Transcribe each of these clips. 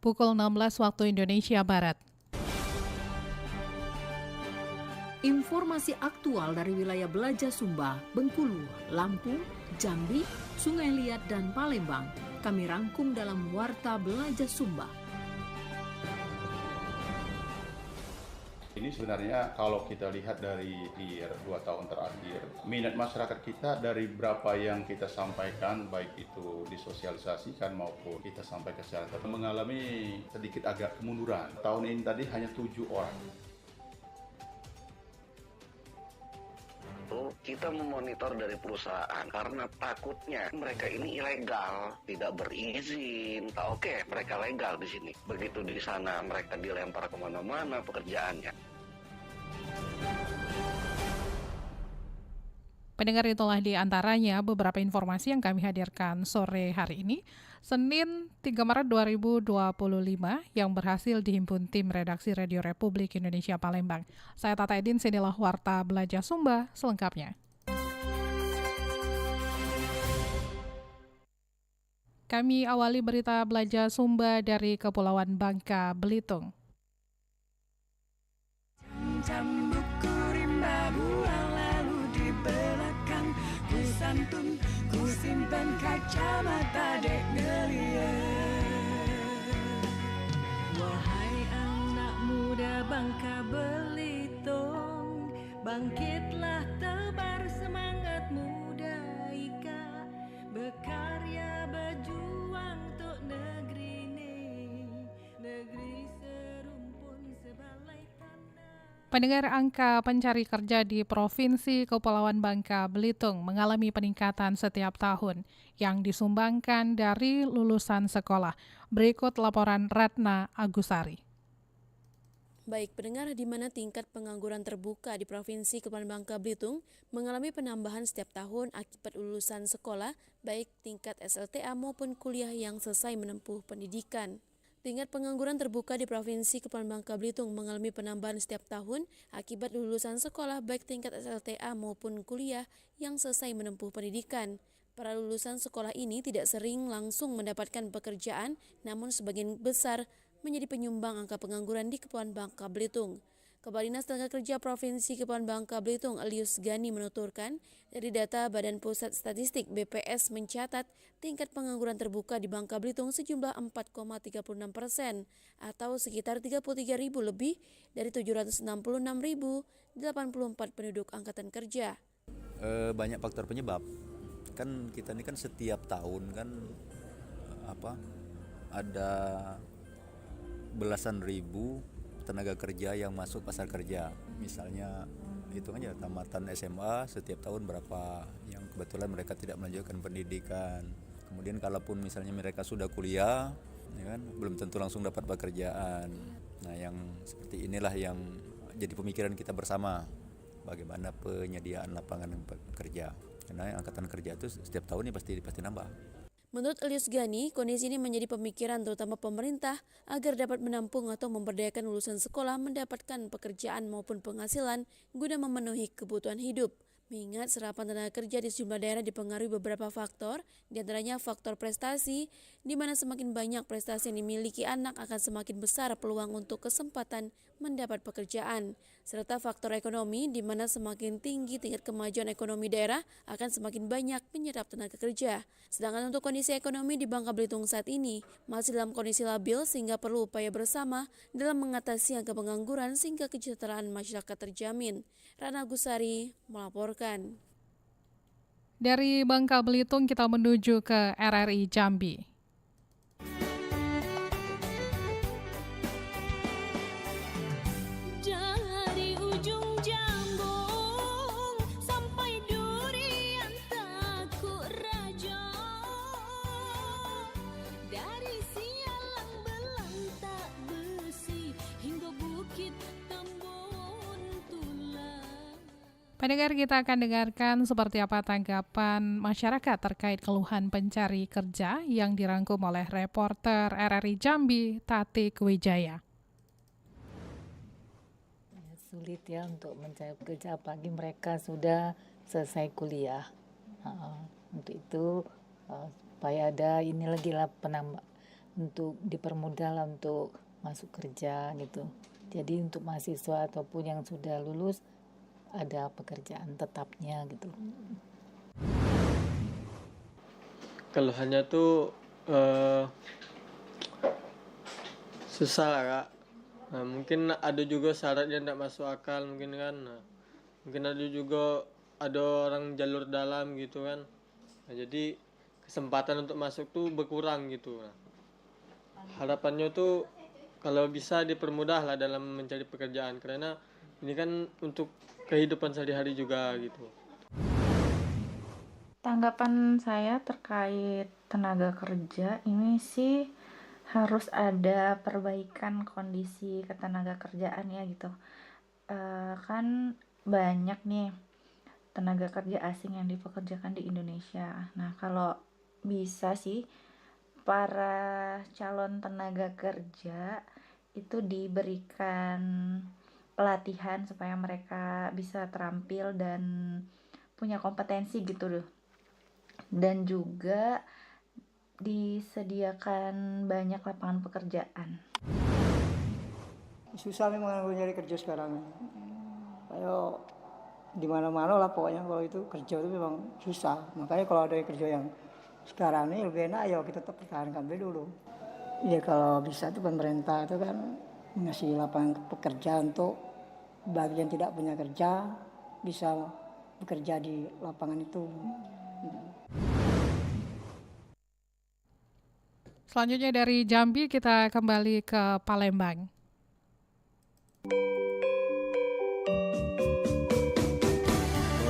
pukul 16 waktu Indonesia Barat. Informasi aktual dari wilayah Belaja Sumba, Bengkulu, Lampung, Jambi, Sungai Liat, dan Palembang. Kami rangkum dalam Warta Belaja Sumba. Ini sebenarnya kalau kita lihat dari 2 tahun terakhir, minat masyarakat kita dari berapa yang kita sampaikan, baik itu disosialisasikan maupun kita sampaikan secara tertulis, mengalami sedikit agak kemunduran. Tahun ini tadi hanya 7 orang. Kita memonitor dari perusahaan karena takutnya mereka ini ilegal, tidak berizin. Oke, mereka legal di sini. Begitu di sana mereka dilempar kemana-mana pekerjaannya. Pendengar, itulah di antaranya beberapa informasi yang kami hadirkan sore hari ini, Senin 3 Maret 2025, yang berhasil dihimpun tim redaksi Radio Republik Indonesia Palembang. Saya Tata Edin, sinilah Warta Belaja Sumba selengkapnya. Kami awali berita Belaja Sumba dari Kepulauan Bangka, Belitung. Santun, ku simpan kacamata dek ngeliat. Wahai anak muda Bangka Belitung, bangkitlah tebar semangat muda ika, berkarya berjuang untuk negeri ini, negeri serumpun sebalai tanah. Pendengar, angka pencari kerja di Provinsi Kepulauan Bangka Belitung mengalami peningkatan setiap tahun yang disumbangkan dari lulusan sekolah. Berikut laporan Ratna Agusari. Baik pendengar, di mana tingkat pengangguran terbuka di Provinsi Kepulauan Bangka Belitung mengalami penambahan setiap tahun akibat lulusan sekolah, baik tingkat SLTA maupun kuliah yang selesai menempuh pendidikan. Tingkat pengangguran terbuka di Provinsi Kepulauan Bangka Belitung mengalami penambahan setiap tahun akibat lulusan sekolah baik tingkat SLTA maupun kuliah yang selesai menempuh pendidikan. Para lulusan sekolah ini tidak sering langsung mendapatkan pekerjaan, namun sebagian besar menjadi penyumbang angka pengangguran di Kepulauan Bangka Belitung. Kepala Dinas Tenaga Kerja Provinsi Kepulauan Bangka Belitung, Elius Gani, menuturkan, dari data Badan Pusat Statistik BPS mencatat tingkat pengangguran terbuka di Bangka Belitung sejumlah 4,36% atau sekitar 33.000 lebih dari 766.084 penduduk angkatan kerja. Banyak faktor penyebab. Kan kita ini kan setiap tahun kan ada belasan ribu tenaga kerja yang masuk pasar kerja. Misalnya hitung aja tamatan SMA setiap tahun berapa yang kebetulan mereka tidak melanjutkan pendidikan. Kemudian kalaupun misalnya mereka sudah kuliah, ya kan, belum tentu langsung dapat pekerjaan. Nah, yang seperti inilah yang jadi pemikiran kita bersama, bagaimana penyediaan lapangan kerja. Karena angkatan kerja itu setiap tahun ini pasti nambah. Menurut Elius Gani, kondisi ini menjadi pemikiran terutama pemerintah agar dapat menampung atau memberdayakan lulusan sekolah mendapatkan pekerjaan maupun penghasilan guna memenuhi kebutuhan hidup. Mengingat serapan tenaga kerja di sejumlah daerah dipengaruhi beberapa faktor, diantaranya faktor prestasi, di mana semakin banyak prestasi yang dimiliki anak akan semakin besar peluang untuk kesempatan mendapat pekerjaan, serta faktor ekonomi, di mana semakin tinggi tingkat kemajuan ekonomi daerah akan semakin banyak menyerap tenaga kerja. Sedangkan untuk kondisi ekonomi di Bangka Belitung saat ini masih dalam kondisi labil sehingga perlu upaya bersama dalam mengatasi angka pengangguran sehingga kesejahteraan masyarakat terjamin. Ratna Agusari melaporkan. Dari Bangka Belitung kita menuju ke RRI Jambi. Dari ujung Jambung sampai Durian Takuk Raja, dari Sialang Belang Tak Besi hingga Bukit Tambun Tulang. Pendengar, kita akan dengarkan seperti apa tanggapan masyarakat terkait keluhan pencari kerja yang dirangkum oleh reporter RRI Jambi, Tati Kwijaya. Sulit ya untuk mencari kerja, apalagi mereka sudah selesai kuliah. Untuk itu supaya ada ini lagi lah untuk dipermudah lah untuk masuk kerja gitu. Jadi untuk mahasiswa ataupun yang sudah lulus ada pekerjaan tetapnya gitu. Keluhannya tuh susah lah Kak. Nah, mungkin ada juga syarat yang tidak masuk akal mungkin kan. Nah, mungkin ada orang jalur dalam gitu kan. Nah, jadi kesempatan untuk masuk tuh berkurang gitu. Nah, harapannya tuh kalau bisa dipermudah lah dalam mencari pekerjaan karena ini kan untuk kehidupan sehari-hari juga gitu. Tanggapan saya terkait tenaga kerja ini sih harus ada perbaikan kondisi ketenaga kerjaan ya gitu. Kan banyak nih tenaga kerja asing yang dipekerjakan di Indonesia. Nah, kalau bisa sih para calon tenaga kerja itu diberikan pelatihan supaya mereka bisa terampil dan punya kompetensi gitu loh. Dan juga disediakan banyak lapangan pekerjaan. Susah memang nyari kerja sekarang. Ayo di mana-mana lah pokoknya kalau itu kerja itu memang susah. Makanya kalau ada kerja yang sekarang ini lebih enak, ayo kita tetap pertahankan dulu. Ya kalau bisa tuh pemerintah itu kan ngasih lapangan pekerjaan untuk bagi yang tidak punya kerja bisa bekerja di lapangan itu. Selanjutnya dari Jambi kita kembali ke Palembang.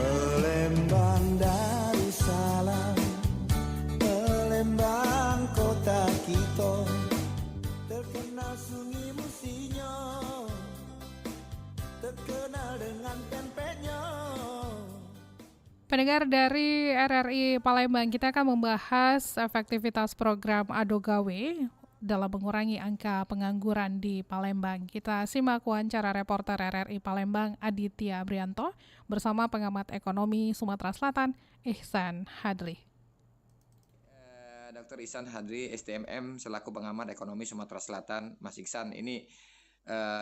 Palembang Darussalam, Palembang kota kita, terkenal sungai Musinyo, terkenal dengan pempeknya. Pendengar dari RRI Palembang, kita akan membahas efektivitas program Ado Gawe dalam mengurangi angka pengangguran di Palembang. Kita simak wawancara reporter RRI Palembang Aditya Brianto bersama pengamat ekonomi Sumatera Selatan Ihsan Hadli. Dr. Ihsan Hadli, STMM selaku pengamat ekonomi Sumatera Selatan. Mas Ihsan, ini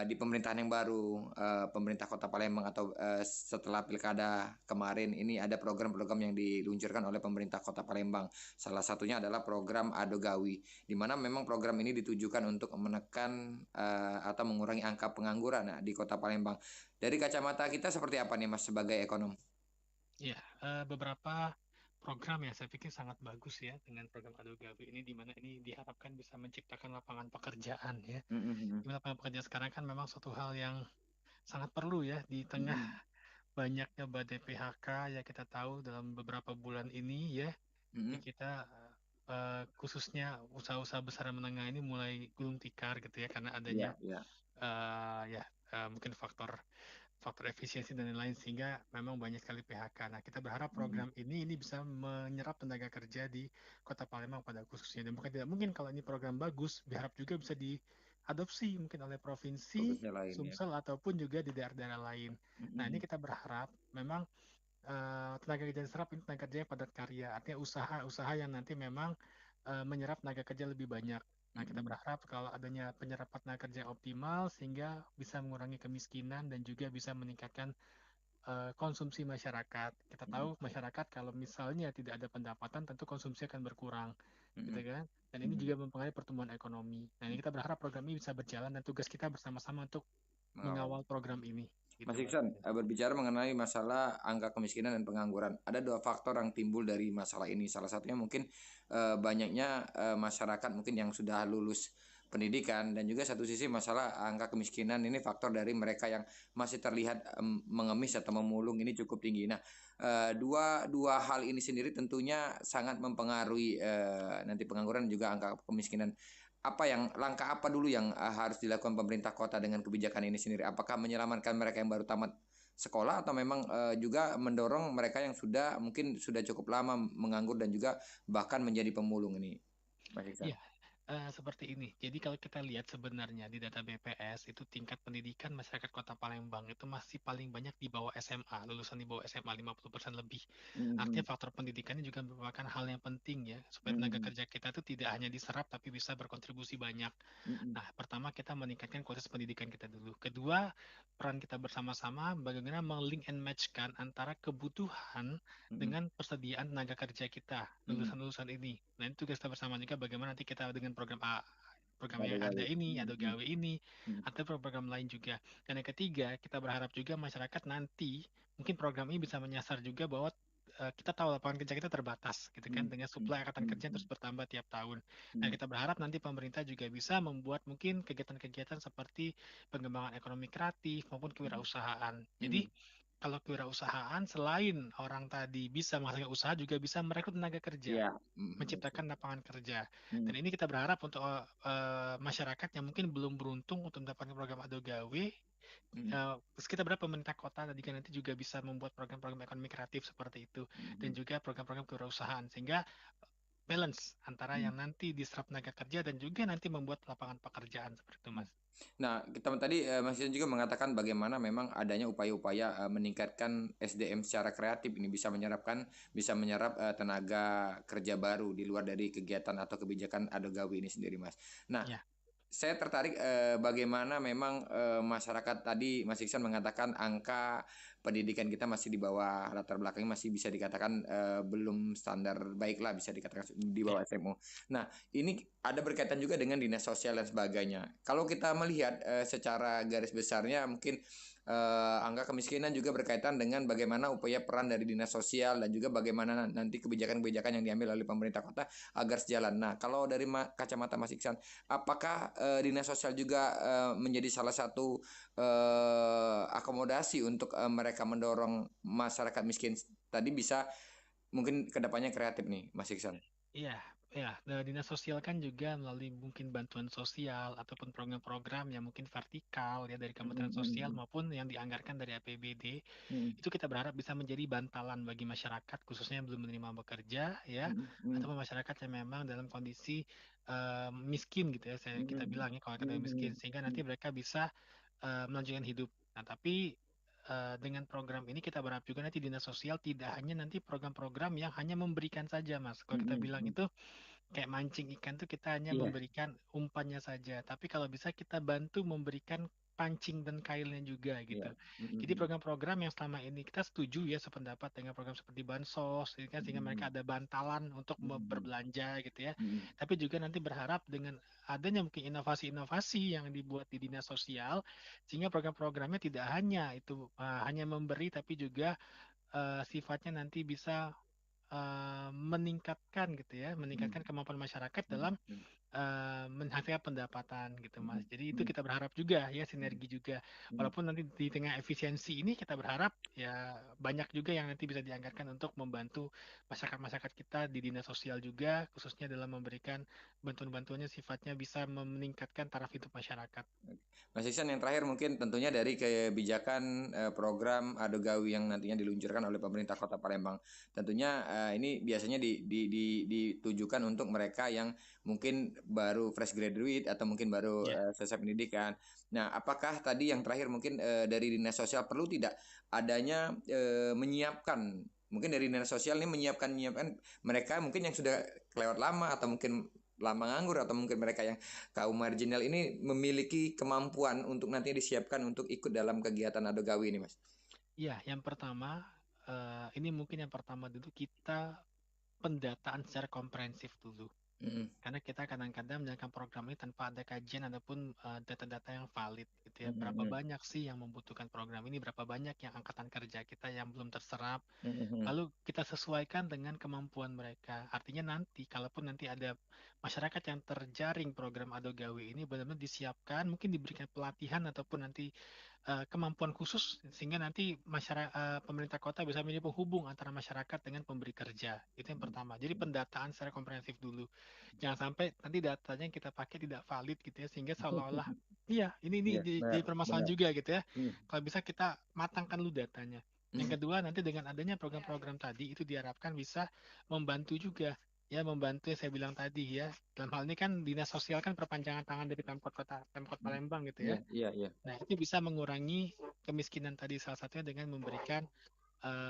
di pemerintahan yang baru, pemerintah Kota Palembang atau setelah pilkada kemarin ini ada program-program yang diluncurkan oleh pemerintah Kota Palembang. Salah satunya adalah program Ado Gawi, di mana memang program ini ditujukan untuk menekan atau mengurangi angka pengangguran di Kota Palembang. Dari kacamata kita seperti apa nih Mas sebagai ekonom? Ya, beberapa program ya saya pikir sangat bagus ya dengan program Ado Gawi ini, di mana ini diharapkan bisa menciptakan lapangan pekerjaan ya. Lapangan pekerjaan sekarang kan memang suatu hal yang sangat perlu ya di tengah banyaknya badai PHK ya. Kita tahu dalam beberapa bulan ini ya, kita khususnya usaha-usaha besar dan menengah ini mulai gulung tikar gitu ya karena adanya mungkin faktor efisiensi dan lain-lain, sehingga memang banyak sekali PHK. Nah, kita berharap program ini bisa menyerap tenaga kerja di Kota Palembang pada khususnya. Dan bukan tidak mungkin kalau ini program bagus, berharap juga bisa diadopsi mungkin oleh provinsi, Sumsel ataupun juga di daerah-daerah lain. Nah, ini kita berharap memang tenaga kerja yang diserap ini tenaga kerja yang padat karya, artinya usaha-usaha yang nanti memang menyerap tenaga kerja lebih banyak. Nah, kita berharap kalau adanya penyerapan tenaga kerja yang optimal sehingga bisa mengurangi kemiskinan dan juga bisa meningkatkan konsumsi masyarakat. Kita tahu masyarakat kalau misalnya tidak ada pendapatan tentu konsumsi akan berkurang, gitu kan? Dan ini juga mempengaruhi pertumbuhan ekonomi. Nah, ini kita berharap program ini bisa berjalan dan tugas kita bersama-sama untuk mengawal program ini. Mas Iksan, berbicara mengenai masalah angka kemiskinan dan pengangguran, ada dua faktor yang timbul dari masalah ini. Salah satunya mungkin banyaknya masyarakat mungkin yang sudah lulus pendidikan, dan juga satu sisi masalah angka kemiskinan ini faktor dari mereka yang masih terlihat mengemis atau memulung ini cukup tinggi. Nah, dua hal ini sendiri tentunya sangat mempengaruhi nanti pengangguran dan juga angka kemiskinan. Langkah apa dulu yang harus dilakukan pemerintah kota dengan kebijakan ini sendiri? Apakah menyelamatkan mereka yang baru tamat sekolah atau memang juga mendorong mereka yang mungkin sudah cukup lama menganggur dan juga bahkan menjadi pemulung ini? Ya, Seperti ini. Jadi kalau kita lihat sebenarnya di data BPS itu tingkat pendidikan masyarakat Kota Palembang itu masih paling banyak di bawah SMA, lulusan di bawah SMA 50% lebih. Artinya Mhm. faktor pendidikannya juga merupakan hal yang penting ya, supaya tenaga Mhm. kerja kita itu tidak hanya diserap tapi bisa berkontribusi banyak. Mhm. Nah, pertama kita meningkatkan kualitas pendidikan kita dulu. Kedua, peran kita bersama-sama bagaimana meng-link and match-kan antara kebutuhan Mhm. dengan persediaan tenaga kerja kita, Mhm. lulusan-lulusan ini. Nah, itu tugas kita bersama juga bagaimana nanti kita dengan program Ada yang ada kali. ini, Mhm. atau Mhm. gawe ini, Mhm. atau program lain juga. Dan yang ketiga, kita berharap juga masyarakat nanti mungkin program ini bisa menyasar juga bahwa kita tahu lapangan kerja kita terbatas, gitu kan, Mhm. dengan Mhm. suplai angkatan kerja yang terus Mhm. bertambah tiap tahun. Nah, Mhm. kita berharap nanti pemerintah juga bisa membuat mungkin kegiatan-kegiatan seperti pengembangan ekonomi kreatif maupun kewirausahaan. Jadi, Mhm. kalau kewirausahaan selain orang tadi bisa menghasilkan usaha juga bisa merekrut tenaga kerja, Iya. Mhm. Betul. menciptakan lapangan kerja. Dan Mhm. ini kita berharap untuk masyarakat yang mungkin belum beruntung untuk mendapatkan program Ado Gawe, Mhm. terus kita berharap pemerintah kota tadi kan nanti juga bisa membuat program-program ekonomi kreatif seperti itu dan Mhm. juga program-program kewirausahaan sehingga balance antara Mhm. yang nanti diserap tenaga kerja dan juga nanti membuat lapangan pekerjaan seperti itu, Mas. Nah, kita tadi Mas Isan juga mengatakan bagaimana memang adanya upaya-upaya meningkatkan SDM secara kreatif ini bisa menyerap tenaga kerja baru di luar dari kegiatan atau kebijakan Ado Gawe ini sendiri, Mas. Nah, Ya. saya tertarik bagaimana memang masyarakat tadi Mas Iksan mengatakan angka pendidikan kita masih di bawah latar belakangnya masih bisa dikatakan belum standar baik lah bisa dikatakan di bawah SMU. Nah, ini ada berkaitan juga dengan dinas sosial dan sebagainya. Kalau kita melihat secara garis besarnya mungkin angka kemiskinan juga berkaitan dengan bagaimana upaya peran dari dinas sosial dan juga bagaimana nanti kebijakan-kebijakan yang diambil oleh pemerintah kota agar sejalan. Nah, kalau dari kacamata Mas Iksan, apakah dinas sosial juga menjadi salah satu akomodasi untuk mereka mendorong masyarakat miskin tadi bisa mungkin kedepannya kreatif nih, Mas Iksan? Iya, ya. Dinas sosial kan juga melalui mungkin bantuan sosial ataupun program-program yang mungkin vertikal ya dari Kementerian Sosial Mhm. maupun yang dianggarkan dari APBD, Mhm. itu kita berharap bisa menjadi bantalan bagi masyarakat khususnya yang belum menerima bekerja ya, Mhm. Mhm. ataupun masyarakat yang memang dalam kondisi miskin gitu ya, kita Mhm. bilang ya kalau kita miskin Mhm. sehingga nanti Mhm. mereka bisa melanjutkan hidup. Nah, tapi dengan program ini kita berharap juga nanti dinas sosial tidak hanya nanti program-program yang hanya memberikan saja, Mas. Kalau kita Mhm. bilang Mhm. itu kayak mancing ikan tuh kita hanya Iya. memberikan umpannya saja, tapi kalau bisa kita bantu memberikan pancing dan kailnya juga Iya. gitu. Jadi Mhm. program-program yang selama ini kita setuju ya sependapat dengan program seperti bansos, ini kan sehingga mereka Mhm. ada bantalan untuk Mhm. berbelanja gitu ya. Mhm. Tapi juga nanti berharap dengan adanya mungkin inovasi-inovasi yang dibuat di dinas sosial, sehingga program-programnya tidak hanya itu hanya memberi, tapi juga sifatnya nanti bisa meningkatkan gitu ya, Mhm. meningkatkan kemampuan masyarakat Mhm. dalam menghasilkan pendapatan gitu, Mas. Mhm. Jadi itu Mhm. kita berharap juga ya Mhm. sinergi juga. Mhm. Walaupun nanti di tengah efisiensi ini kita berharap ya banyak juga yang nanti bisa dianggarkan untuk membantu masyarakat-masyarakat kita di dinas sosial juga, khususnya dalam memberikan bantuan-bantuannya sifatnya bisa meningkatkan taraf hidup masyarakat. Mas Iksan yang terakhir mungkin tentunya dari kebijakan program Ado Gawi yang nantinya diluncurkan oleh pemerintah Kota Palembang. Tentunya ini biasanya ditujukan untuk mereka yang mungkin baru fresh graduate atau mungkin baru Ya. selesai pendidikan. Nah, apakah tadi yang terakhir mungkin dari dinas sosial perlu tidak adanya menyiapkan mungkin dari dinas sosial ini menyiapkan mereka mungkin yang sudah kelewat lama atau mungkin lama nganggur atau mungkin mereka yang kaum marginal ini memiliki kemampuan untuk nantinya disiapkan untuk ikut dalam kegiatan Ado Gawi ini, Mas. Ya, yang pertama ini mungkin yang pertama dulu kita pendataan secara komprehensif dulu. Mm-mm. Karena kita kadang-kadang menjalankan program ini tanpa ada kajian ataupun data-data yang valid gitu ya. Berapa Mm-mm. banyak sih yang membutuhkan program ini, berapa banyak yang angkatan kerja kita yang belum terserap. Mm-mm. Lalu kita sesuaikan dengan kemampuan mereka. Artinya nanti, kalaupun nanti ada masyarakat yang terjaring program Ado Gawe ini benar-benar disiapkan, mungkin diberikan pelatihan ataupun nanti kemampuan khusus sehingga nanti pemerintah kota bisa menjadi penghubung antara masyarakat dengan pemberi kerja. Itu yang pertama. Jadi pendataan secara komprehensif dulu. Jangan sampai nanti datanya yang kita pakai tidak valid gitu ya sehingga seolah-olah iya ini Iya, benar, jadi permasalahan benar. juga gitu ya. Mm. Kalau bisa kita matangkan dulu datanya. Mm. Yang kedua nanti dengan adanya program-program tadi itu diharapkan bisa membantu juga ya membantu yang saya bilang tadi ya. Dalam hal ini kan dinas sosial kan perpanjangan tangan dari Pemkot Palembang gitu ya. Iya. Nah, itu bisa mengurangi kemiskinan tadi salah satunya dengan memberikan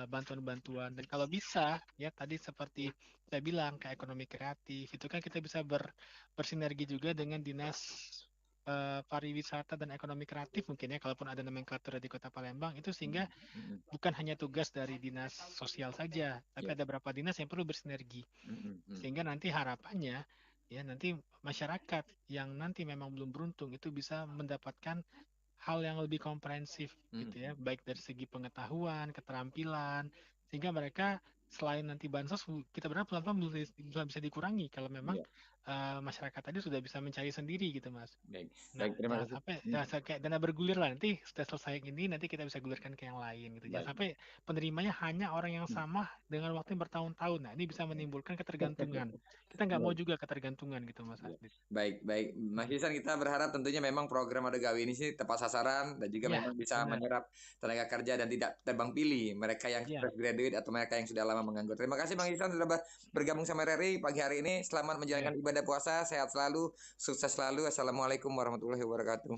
bantuan-bantuan, dan kalau bisa ya tadi seperti saya bilang ke ekonomi kreatif itu kan kita bisa bersinergi juga dengan dinas pariwisata dan ekonomi kreatif mungkin ya, kalaupun ada nomenklatur di Kota Palembang itu, sehingga bukan hanya tugas dari dinas sosial saja, tapi ada beberapa dinas yang perlu bersinergi, sehingga nanti harapannya ya nanti masyarakat yang nanti memang belum beruntung itu bisa mendapatkan hal yang lebih komprehensif gitu ya, baik dari segi pengetahuan, keterampilan, sehingga mereka selain nanti bansos, kita berharap pelan-pelan bisa dikurangi kalau memang masyarakat tadi sudah bisa mencari sendiri gitu Mas. Baik, terima kasih. Sampai kayak dana bergulir lah, nanti sudah selesai ini nanti kita bisa gulirkan ke yang lain gitu. Jangan sampai penerimanya hanya orang yang sama dengan waktu yang bertahun-tahun. Nah, ini bisa menimbulkan ketergantungan. Kita nggak mau juga ketergantungan gitu Mas Adit. Baik, Mas Ihsan, kita berharap tentunya memang program Ada Gawe ini sih tepat sasaran dan juga memang bisa menyerap tenaga kerja dan tidak tebang pilih mereka yang fresh graduate atau mereka yang sudah lama menganggur. Terima kasih Bang Ihsan sudah bergabung sama RRI pagi hari ini. Selamat menjalankan ibadah puasa, sehat selalu, sukses selalu. Assalamualaikum warahmatullahi wabarakatuh.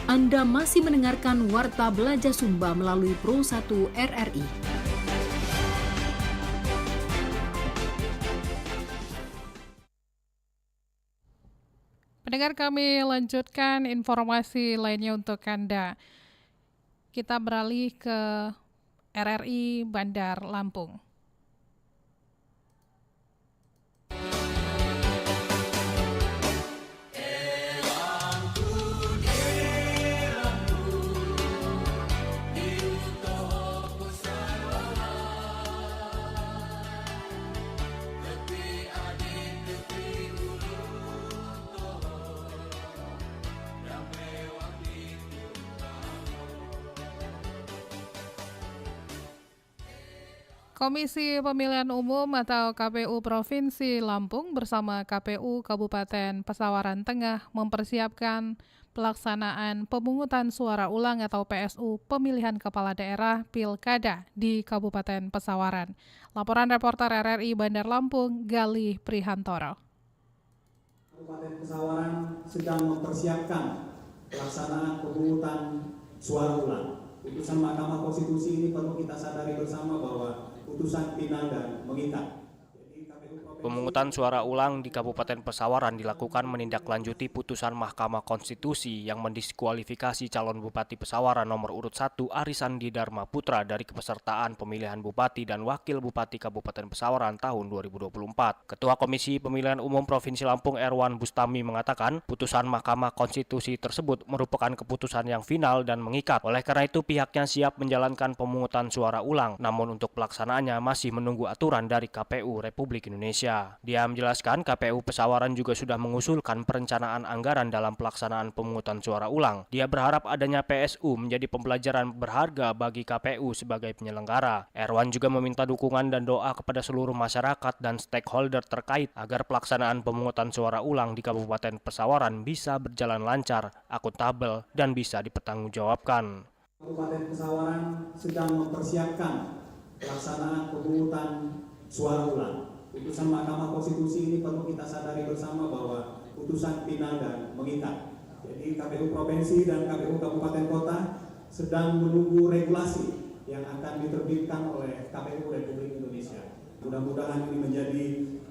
Anda masih mendengarkan Warta Belaja Sumba melalui Pro 1 RRI. Pendengar, kami lanjutkan informasi lainnya untuk Anda. Kita beralih ke RRI Bandar Lampung. Komisi Pemilihan Umum atau KPU Provinsi Lampung bersama KPU Kabupaten Pesawaran Tengah mempersiapkan pelaksanaan pemungutan suara ulang atau PSU pemilihan kepala daerah Pilkada di Kabupaten Pesawaran. Laporan reporter RRI Bandar Lampung, Galih Prihantoro. Kabupaten Pesawaran sedang mempersiapkan pelaksanaan pemungutan suara ulang. Putusan Mahkamah Konstitusi ini perlu kita sadari bersama bahwa putusan final dan mengikat. Pemungutan suara ulang di Kabupaten Pesawaran dilakukan menindaklanjuti putusan Mahkamah Konstitusi yang mendiskualifikasi calon Bupati Pesawaran nomor urut 1 Arisandi Dharma Putra dari kepesertaan pemilihan Bupati dan Wakil Bupati Kabupaten Pesawaran tahun 2024. Ketua Komisi Pemilihan Umum Provinsi Lampung Erwan Bustami mengatakan putusan Mahkamah Konstitusi tersebut merupakan keputusan yang final dan mengikat. Oleh karena itu pihaknya siap menjalankan pemungutan suara ulang, namun untuk pelaksanaannya masih menunggu aturan dari KPU Republik Indonesia. Dia menjelaskan KPU Pesawaran juga sudah mengusulkan perencanaan anggaran dalam pelaksanaan pemungutan suara ulang. Dia berharap adanya PSU menjadi pembelajaran berharga bagi KPU sebagai penyelenggara. Erwan juga meminta dukungan dan doa kepada seluruh masyarakat dan stakeholder terkait agar pelaksanaan pemungutan suara ulang di Kabupaten Pesawaran bisa berjalan lancar, akuntabel, dan bisa dipertanggungjawabkan. Kabupaten Pesawaran sedang mempersiapkan pelaksanaan pemungutan suara ulang. Putusan Mahkamah Konstitusi ini perlu kita sadari bersama bahwa putusan final dan mengikat. Jadi KPU Provinsi dan KPU Kabupaten Kota sedang menunggu regulasi yang akan diterbitkan oleh KPU Republik Indonesia. Mudah-mudahan ini menjadi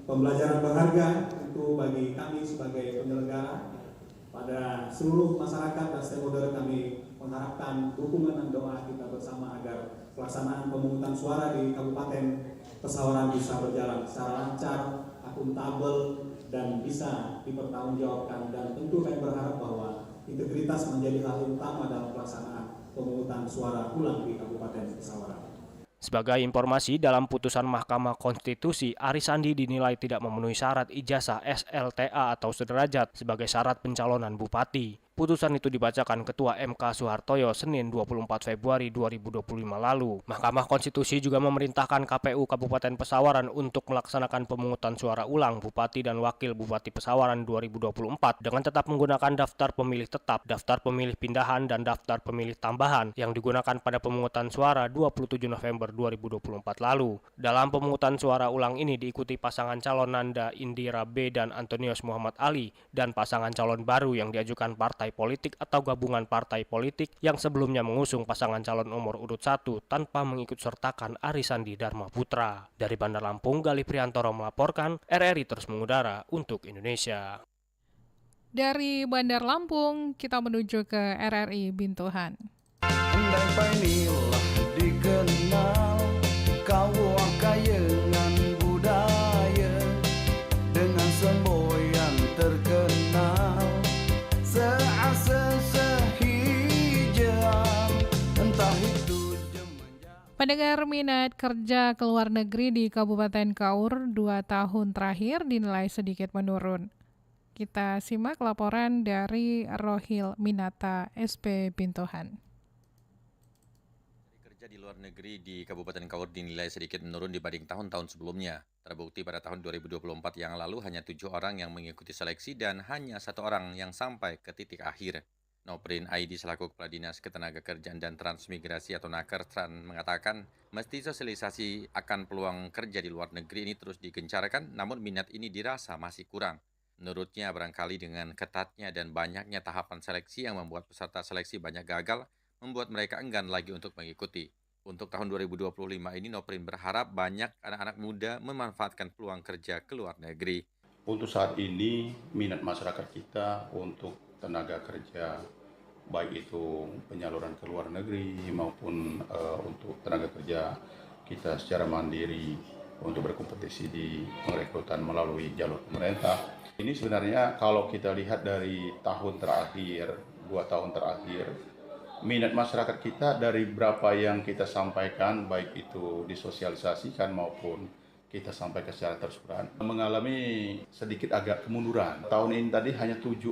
pembelajaran berharga untuk bagi kami sebagai penyelenggara. Pada seluruh masyarakat dan stakeholder kami mengharapkan dukungan dan doa kita bersama agar pelaksanaan pemungutan suara di Kabupaten Pesawaran bisa berjalan secara lancar, akuntabel, dan bisa dipertanggungjawabkan. Dan tentu kami berharap bahwa integritas menjadi hal utama dalam pelaksanaan pemungutan suara ulang di Kabupaten Pesawaran. Sebagai informasi, dalam putusan Mahkamah Konstitusi, Arisandi dinilai tidak memenuhi syarat ijazah SLTA atau sederajat sebagai syarat pencalonan bupati. Putusan itu dibacakan Ketua MK Soehartoyo Senin 24 Februari 2025 lalu. Mahkamah Konstitusi juga memerintahkan KPU Kabupaten Pesawaran untuk melaksanakan pemungutan suara ulang Bupati dan Wakil Bupati Pesawaran 2024 dengan tetap menggunakan daftar pemilih tetap, daftar pemilih pindahan, dan daftar pemilih tambahan yang digunakan pada pemungutan suara 27 November 2024 lalu. Dalam pemungutan suara ulang ini diikuti pasangan calon Nanda Indira B. dan Antonius Muhammad Ali dan pasangan calon baru yang diajukan partai politik atau gabungan partai politik yang sebelumnya mengusung pasangan calon nomor urut 1 tanpa mengikut sertakan Aris Sandi Dharma Putra. Dari Bandar Lampung, Galih Priantoro melaporkan, RRI terus mengudara untuk Indonesia. Dari Bandar Lampung, kita menuju ke RRI Bintuhan. Andai painilah dikenal kau kayangan budaya dengan semboyan terkenal seasa sehijau entah itu Pendengar, minat kerja ke luar negeri di Kabupaten Kaur 2 tahun terakhir dinilai sedikit menurun. Kita simak laporan dari Rohil Minata, SP Bintuhan. Kerja di luar negeri di Kabupaten Kaur dinilai sedikit menurun dibanding tahun-tahun sebelumnya. Terbukti pada tahun 2024 yang lalu hanya 7 orang yang mengikuti seleksi dan hanya 1 orang yang sampai ke titik akhir. Noprin Aidi selaku Kepala Dinas Ketenagakerjaan dan Transmigrasi atau Nakertran mengatakan, mesti sosialisasi akan peluang kerja di luar negeri ini terus digencarkan, namun minat ini dirasa masih kurang. Menurutnya, barangkali dengan ketatnya dan banyaknya tahapan seleksi yang membuat peserta seleksi banyak gagal, membuat mereka enggan lagi untuk mengikuti. Untuk tahun 2025 ini, Noprin berharap banyak anak-anak muda memanfaatkan peluang kerja ke luar negeri. Untuk saat ini, minat masyarakat kita untuk tenaga kerja, baik itu penyaluran ke luar negeri maupun untuk tenaga kerja kita secara mandiri untuk berkompetisi di perekrutan melalui jalur pemerintah. Ini sebenarnya kalau kita lihat dari tahun terakhir, 2 tahun terakhir, minat masyarakat kita dari berapa yang kita sampaikan, baik itu disosialisasikan maupun kita sampaikan secara tersurat, mengalami sedikit agak kemunduran. Tahun ini tadi hanya 7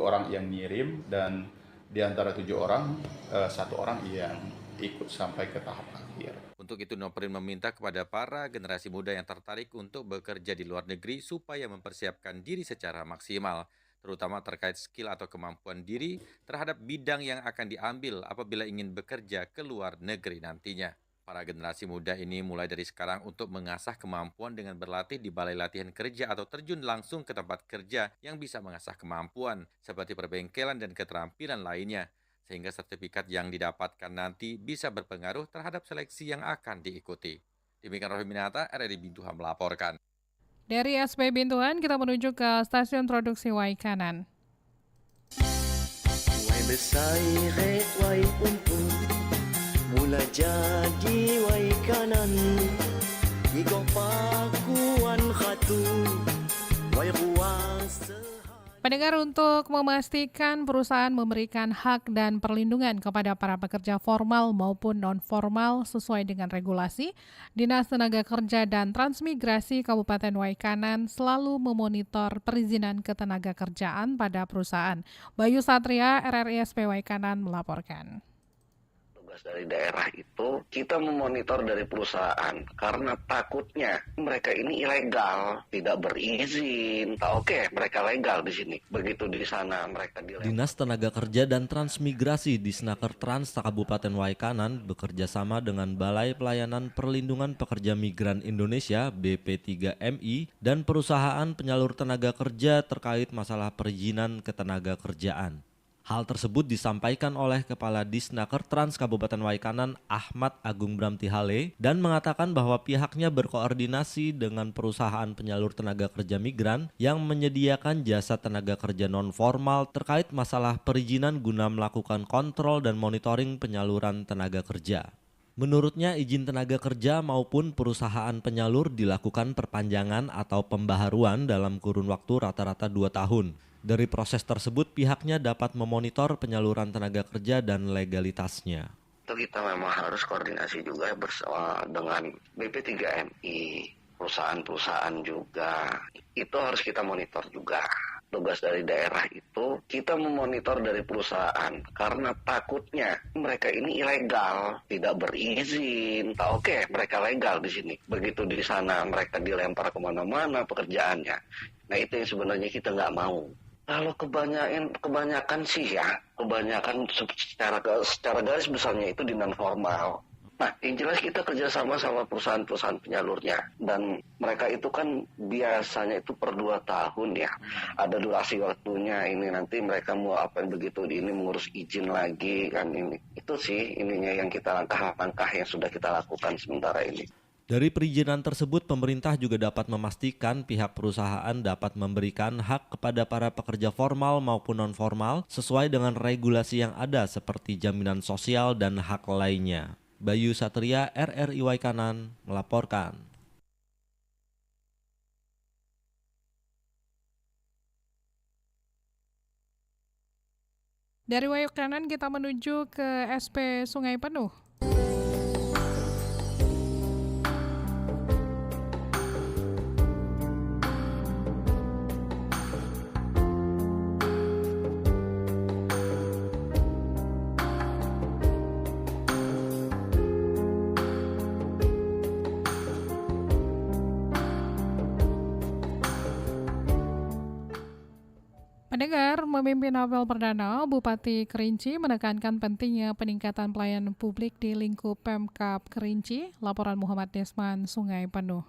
orang yang ngirim, dan di antara 7 orang, 1 orang yang ikut sampai ke tahap akhir. Untuk itu, Noprin meminta kepada para generasi muda yang tertarik untuk bekerja di luar negeri supaya mempersiapkan diri secara maksimal, terutama terkait skill atau kemampuan diri terhadap bidang yang akan diambil apabila ingin bekerja ke luar negeri nantinya. Para generasi muda ini mulai dari sekarang untuk mengasah kemampuan dengan berlatih di balai latihan kerja atau terjun langsung ke tempat kerja yang bisa mengasah kemampuan seperti perbengkelan dan keterampilan lainnya, sehingga sertifikat yang didapatkan nanti bisa berpengaruh terhadap seleksi yang akan diikuti. Demikian Rohil Minata, RRI Bintuhan melaporkan. Dari SP Bintuhan, kita menuju ke stasiun produksi Waikanan. Wai besai wai untung mula jadi wai kanan igo pakuan khatu wai ruas. Pendengar, untuk memastikan perusahaan memberikan hak dan perlindungan kepada para pekerja formal maupun non-formal sesuai dengan regulasi, Dinas Tenaga Kerja dan Transmigrasi Kabupaten Waikanan selalu memonitor perizinan ketenagakerjaan pada perusahaan. Bayu Satria, RRI SP Waikanan melaporkan. Dari daerah itu kita memonitor dari perusahaan karena takutnya mereka ini ilegal, tidak berizin. Oke, mereka legal di sini. Begitu di sana mereka dilempar. Dinas Tenaga Kerja dan Transmigrasi di Snakertrans Kabupaten Waikanan bekerja sama dengan Balai Pelayanan Perlindungan Pekerja Migran Indonesia BP3MI dan perusahaan penyalur tenaga kerja terkait masalah perizinan ketenagakerjaan. Hal tersebut disampaikan oleh Kepala Disnakertrans Kabupaten Waikanan Ahmad Agung Bramtihale dan mengatakan bahwa pihaknya berkoordinasi dengan perusahaan penyalur tenaga kerja migran yang menyediakan jasa tenaga kerja non-formal terkait masalah perizinan guna melakukan kontrol dan monitoring penyaluran tenaga kerja. Menurutnya, izin tenaga kerja maupun perusahaan penyalur dilakukan perpanjangan atau pembaharuan dalam kurun waktu rata-rata 2 tahun. Dari proses tersebut, pihaknya dapat memonitor penyaluran tenaga kerja dan legalitasnya. Kita memang harus koordinasi juga bersama dengan BP3MI, perusahaan-perusahaan juga. Itu harus kita monitor juga. Tugas dari daerah itu kita memonitor dari perusahaan karena takutnya mereka ini ilegal, tidak berizin. Oke, mereka legal di sini. Begitu di sana mereka dilempar kemana-mana pekerjaannya. Nah itu yang sebenarnya kita nggak mau. Kalau kebanyakan sih ya, kebanyakan secara garis besarnya itu di non formal. Nah, yang jelas kita kerjasama sama perusahaan-perusahaan penyalurnya. Dan mereka itu kan biasanya itu per 2 tahun ya. Ada durasi waktunya, ini nanti mereka mau apa yang begitu, ini mengurus izin lagi kan ini. Itu sih ininya yang kita langkah-langkah yang sudah kita lakukan sementara ini. Dari perizinan tersebut, pemerintah juga dapat memastikan pihak perusahaan dapat memberikan hak kepada para pekerja formal maupun non-formal sesuai dengan regulasi yang ada seperti jaminan sosial dan hak lainnya. Bayu Satria, RRI Waikanan, melaporkan. Dari Waikanan kita menuju ke SP Sungai Penuh. Pendengar, memimpin apel perdana, Bupati Kerinci menekankan pentingnya peningkatan pelayanan publik di lingkup Pemkab Kerinci. Laporan Muhammad Desman, Sungai Penuh.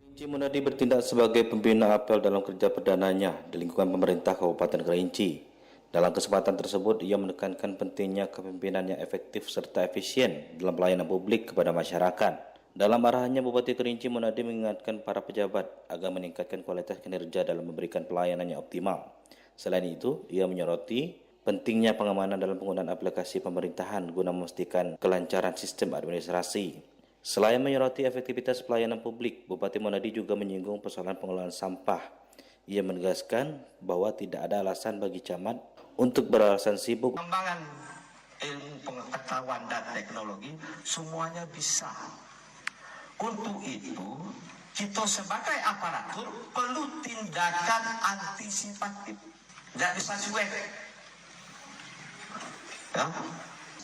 Kerinci Munadi bertindak sebagai pembina apel dalam kerja perdananya di lingkungan pemerintah Kabupaten Kerinci. Dalam kesempatan tersebut, ia menekankan pentingnya kepemimpinan yang efektif serta efisien dalam pelayanan publik kepada masyarakat. Dalam arahannya, Bupati Kerinci Munadi mengingatkan para pejabat agar meningkatkan kualitas kinerja dalam memberikan pelayanan yang optimal. Selain itu, ia menyoroti pentingnya pengamanan dalam penggunaan aplikasi pemerintahan guna memastikan kelancaran sistem administrasi. Selain menyoroti efektivitas pelayanan publik, Bupati Munadi juga menyinggung persoalan pengelolaan sampah. Ia menegaskan bahwa tidak ada alasan bagi camat untuk beralasan sibuk. Pengembangan ilmu pengetahuan dan teknologi semuanya bisa. Untuk itu, kita sebagai aparatur perlu tindakan antisipatif. Tidak bisa cuek. Ya?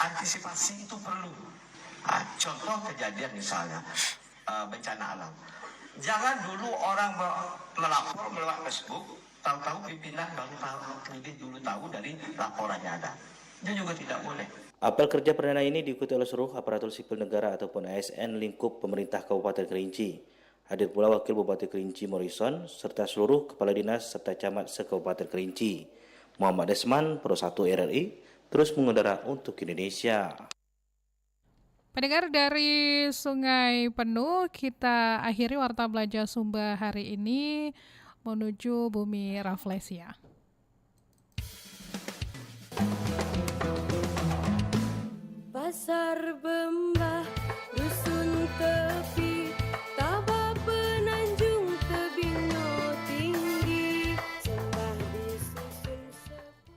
Antisipasi itu perlu. Contoh kejadian misalnya, bencana alam. Jangan dulu orang melapor lewat Facebook, tahu-tahu pimpinan baru tahu, lebih dulu tahu dari laporannya ada. Itu juga tidak boleh. Apel kerja perdana ini diikuti oleh seluruh aparatur sipil negara ataupun ASN lingkup pemerintah Kabupaten Kerinci. Hadir pula Wakil Bupati Kerinci Morrison serta seluruh kepala dinas serta camat se-Kabupaten Kerinci. Muhammad Desman, Pro 1 RRI, terus mengudara untuk Indonesia. Pendengar, dari Sungai Penuh, kita akhiri Warta Belajar Sumba hari ini menuju Bumi Rafflesia. Pasar Bembah, Dusun Tepi, Tabah Penanjung, Tebino Tinggi, Sembah disusun.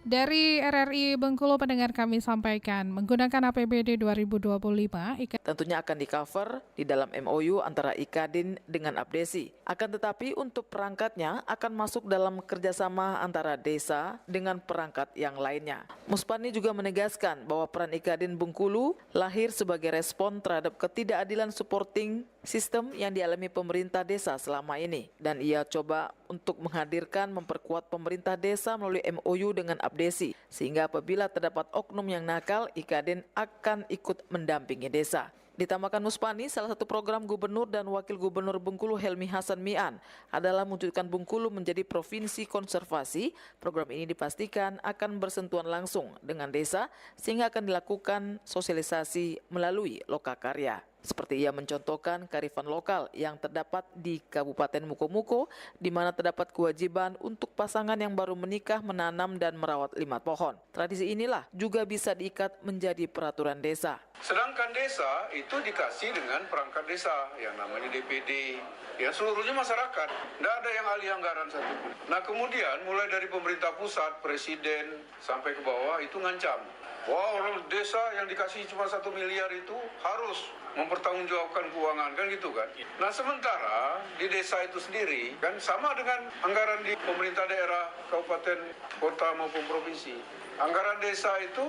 Dari RRI Bengkulu, pendengar, kami sampaikan menggunakan APBD 2025 tentunya akan di-cover di dalam MOU antara IKADIN dengan Abdesi. Akan tetapi untuk perangkatnya akan masuk dalam kerjasama antara desa dengan perangkat yang lainnya. Muspani juga menegaskan bahwa peran IKADIN Bengkulu lahir sebagai respon terhadap ketidakadilan supporting sistem yang dialami pemerintah desa selama ini. Dan ia coba untuk menghadirkan memperkuat pemerintah desa melalui MOU dengan Abdesi. Sehingga apabila terdapat oknum yang nakal, IKADIN akan ikut mendampingi desa. Ditambahkan Muspani, salah satu program Gubernur dan Wakil Gubernur Bengkulu Helmi Hasan Mian adalah mewujudkan Bengkulu menjadi provinsi konservasi. Program ini dipastikan akan bersentuhan langsung dengan desa sehingga akan dilakukan sosialisasi melalui lokakarya. Seperti ia mencontohkan kearifan lokal yang terdapat di Kabupaten Mukomuko, di mana terdapat kewajiban untuk pasangan yang baru menikah menanam dan merawat 5 pohon. Tradisi inilah juga bisa diikat menjadi peraturan desa. Sedangkan desa itu dikasih dengan perangkat desa yang namanya DPD, yang seluruhnya masyarakat, tidak ada yang ahli anggaran satupun. Nah kemudian mulai dari pemerintah pusat, presiden sampai ke bawah itu ngancam. Wah, orang desa yang dikasih cuma 1 miliar itu harus mempertanggungjawabkan keuangan, kan gitu kan. Nah sementara di desa itu sendiri kan sama dengan anggaran di pemerintah daerah, kabupaten, kota maupun provinsi. Anggaran desa itu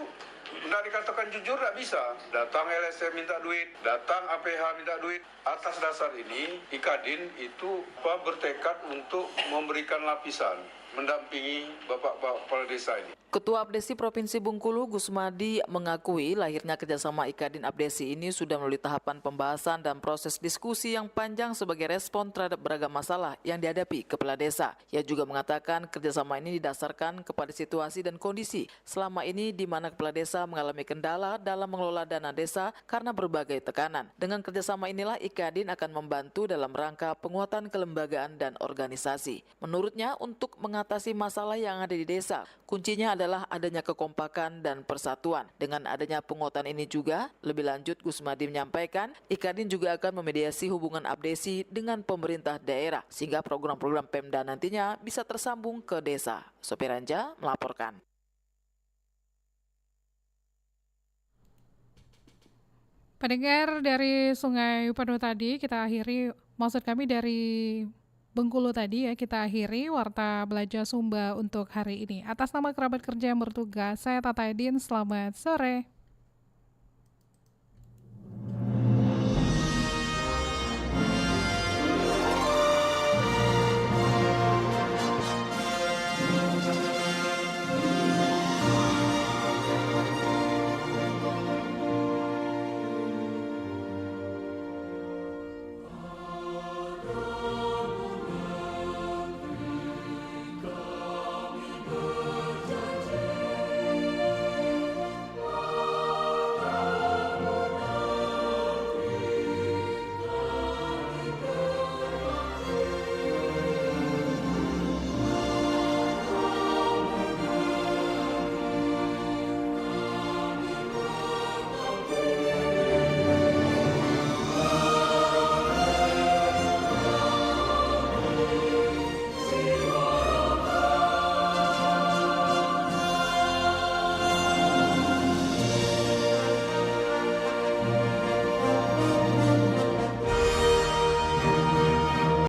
tidak dikatakan jujur, tidak bisa. Datang LSM minta duit, datang APH minta duit. Atas dasar ini, Ikadin itu bertekad untuk memberikan lapisan, mendampingi bapak-bapak kepala desa ini. Ketua Abdesi Provinsi Bengkulu, Gusmadi, mengakui lahirnya kerjasama Ikadin Abdesi ini sudah melalui tahapan pembahasan dan proses diskusi yang panjang sebagai respon terhadap beragam masalah yang dihadapi kepala desa. Ia juga mengatakan kerjasama ini didasarkan kepada situasi dan kondisi selama ini di mana kepala desa mengalami kendala dalam mengelola dana desa karena berbagai tekanan. Dengan kerjasama inilah Ikadin akan membantu dalam rangka penguatan kelembagaan dan organisasi. Menurutnya, untuk mengatasi masalah yang ada di desa, kuncinya adalah adanya kekompakan dan persatuan. Dengan adanya penguatan ini juga, lebih lanjut Gusmadi menyampaikan, Ikadin juga akan memediasi hubungan Abdesi dengan pemerintah daerah, sehingga program-program Pemda nantinya bisa tersambung ke desa. Sopiranja melaporkan. Pendengar dari Sungai Penuh tadi, kita akhiri, maksud kami dari Bengkulu tadi ya, kita akhiri Warta Belajar Sumba untuk hari ini. Atas nama kerabat kerja yang bertugas, saya Tata Edin, selamat sore.